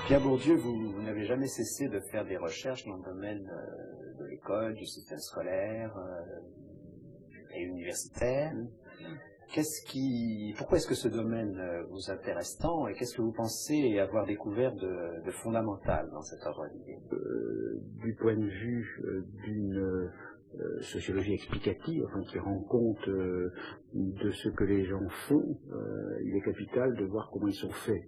Pierre Bourdieu, vous n'avez jamais cessé de faire des recherches dans le domaine de l'école, du système scolaire et universitaire. Pourquoi est-ce que ce domaine vous intéresse tant et qu'est-ce que vous pensez avoir découvert de fondamental dans cet ordre d'idées? Du point de vue d'une sociologie explicative, enfin, qui rend compte de ce que les gens font, il est capital de voir comment ils sont faits.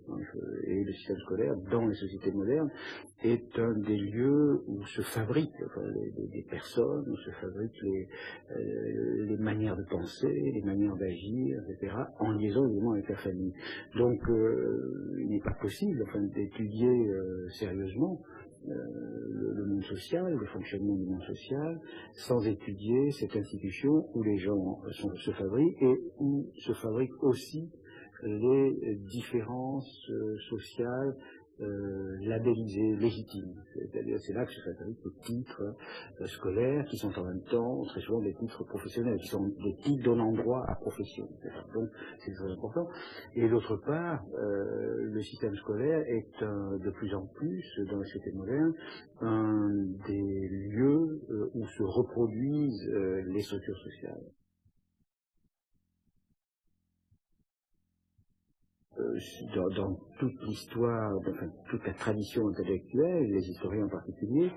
Et le système scolaire, dans les sociétés modernes, est un des lieux où se fabriquent des personnes, où se fabriquent les manières de penser, les manières d'agir, etc., en liaison évidemment avec la famille. Donc il n'est pas possible d'étudier sérieusement le monde social, le fonctionnement du monde social, sans étudier cette institution où les gens se fabriquent et où se fabriquent aussi les différences sociales labellisées, légitimes. C'est-à-dire, c'est là que se fabriquent les titres scolaires qui sont en même temps très souvent des titres professionnels, qui sont des titres donnant droit à profession. Donc c'est très important. Et d'autre part, le système scolaire est de plus en plus, dans la société moderne, un des lieux où se reproduisent les structures sociales. Dans toute l'histoire, enfin, toute la tradition intellectuelle, les historiens en particulier,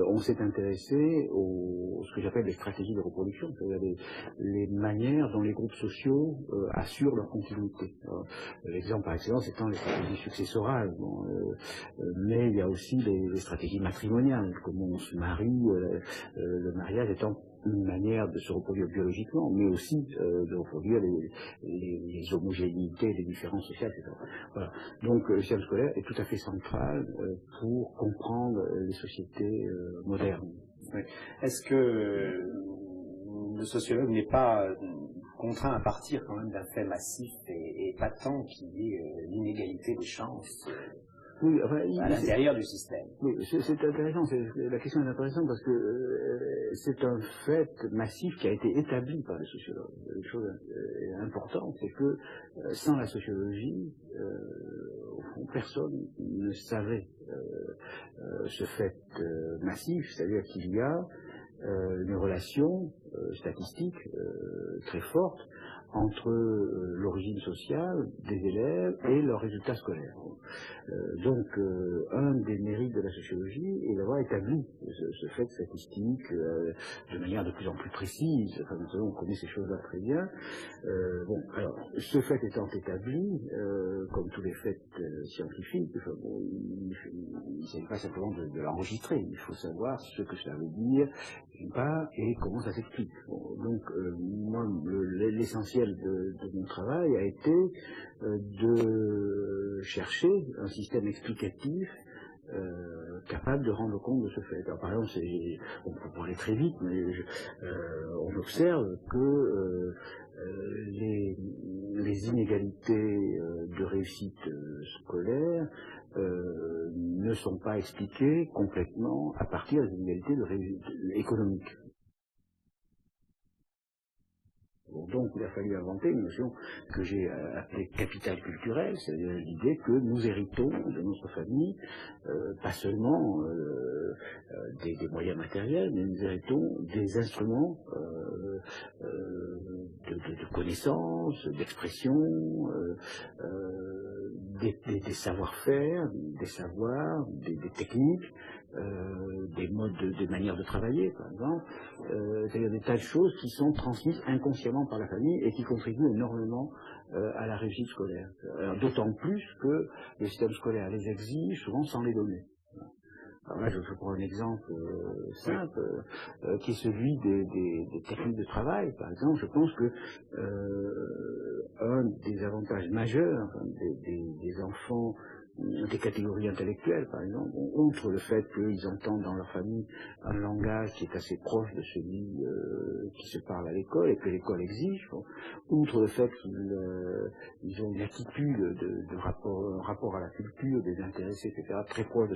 on s'est intéressé à ce que j'appelle les stratégies de reproduction, c'est-à-dire les manières dont les groupes sociaux assurent leur continuité. L'exemple par excellence étant les stratégies successorales, mais il y a aussi les stratégies matrimoniales, comment on se marie, le mariage étant une manière de se reproduire biologiquement, mais aussi de reproduire les homogénéités, les différences sociales, etc. Voilà. Donc le système scolaire est tout à fait central pour comprendre les sociétés modernes. Oui. Est-ce que le sociologue n'est pas contraint à partir quand même d'un fait massif et patent qui est l'inégalité des chances oui, enfin, à l'intérieur du système? Oui, c'est intéressant, la question est intéressante parce que c'est un fait massif qui a été établi par les sociologues. Une chose importante, c'est que sans la sociologie, au fond, personne ne savait ce fait massif, c'est-à-dire qu'il y a une relation statistique très forte entre l'origine sociale des élèves et leurs résultats scolaires. Donc, un des mérites de la sociologie est d'avoir établi ce fait statistique de manière de plus en plus précise. Enfin, on connaît ces choses-là très bien. Bon, alors, ce fait étant établi, comme tous les faits scientifiques, enfin, bon, il ne s'agit pas simplement de l'enregistrer. Il faut savoir ce que ça veut dire, et comment ça s'explique. Bon, donc, moi, l'essentiel de mon travail a été de chercher un système explicatif capable de rendre compte de ce fait. Alors, par exemple, on peut aller très vite, mais on observe que les inégalités de réussite scolaire ne sont pas expliquées complètement à partir des inégalités économiques. Bon, donc il a fallu inventer une notion que j'ai appelée capital culturel, c'est-à-dire l'idée que nous héritons de notre famille pas seulement des moyens matériels, mais nous héritons des instruments de connaissance, d'expression, des savoir-faire, des savoirs, des techniques, des manières de travailler, par exemple, c'est-à-dire des tas de choses qui sont transmises inconsciemment par la famille et qui contribuent énormément à la réussite scolaire. D'autant plus que le système scolaire les exige souvent sans les donner. Alors là, je prends un exemple simple, qui est celui des techniques de travail. Par exemple, je pense que un des avantages majeurs des enfants des catégories intellectuelles, par exemple, outre le fait qu'ils entendent dans leur famille un langage qui est assez proche de celui qui se parle à l'école et que l'école exige, outre le fait qu'ils ont une attitude de rapport à la culture, des intéressés, etc., très proche de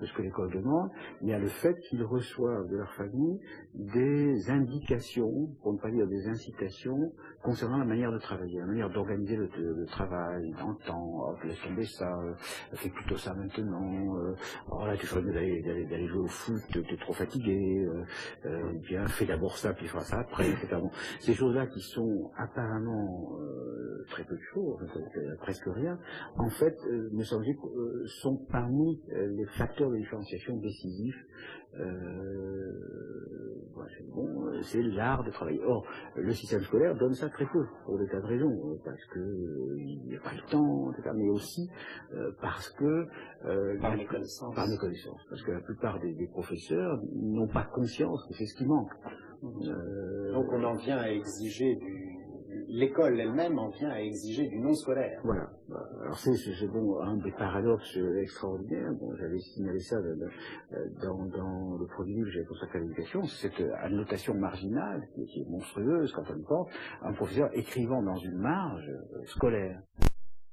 ce que l'école demande, il y a le fait qu'ils reçoivent de leur famille des indications, pour ne pas dire des incitations, concernant la manière de travailler, la manière d'organiser le travail, dans le temps, laisse tomber ça, fais plutôt ça maintenant, alors là tu ferais mieux d'aller jouer au foot, t'es trop fatigué, bien fais d'abord ça puis fera ça après, etc. Bon, ces choses-là qui sont apparemment très peu de choses, presque rien, en fait, me semble-t-il, sont parmi les facteurs de différenciation décisifs. C'est l'art de travailler. Or, le système scolaire donne ça très peu, pour des tas de raisons, parce que il n'y a pas le temps, etc., mais aussi parce que par méconnaissance. Parce que la plupart des professeurs n'ont pas conscience que c'est ce qui manque. Donc on en vient à exiger l'école elle-même en vient à exiger du non scolaire. Voilà. Alors c'est un des paradoxes extraordinaires. Bon, j'avais signalé ça dans le premier livre que j'avais consacré à l'éducation, cette annotation marginale qui est monstrueuse quand on y pense, un professeur écrivant dans une marge scolaire.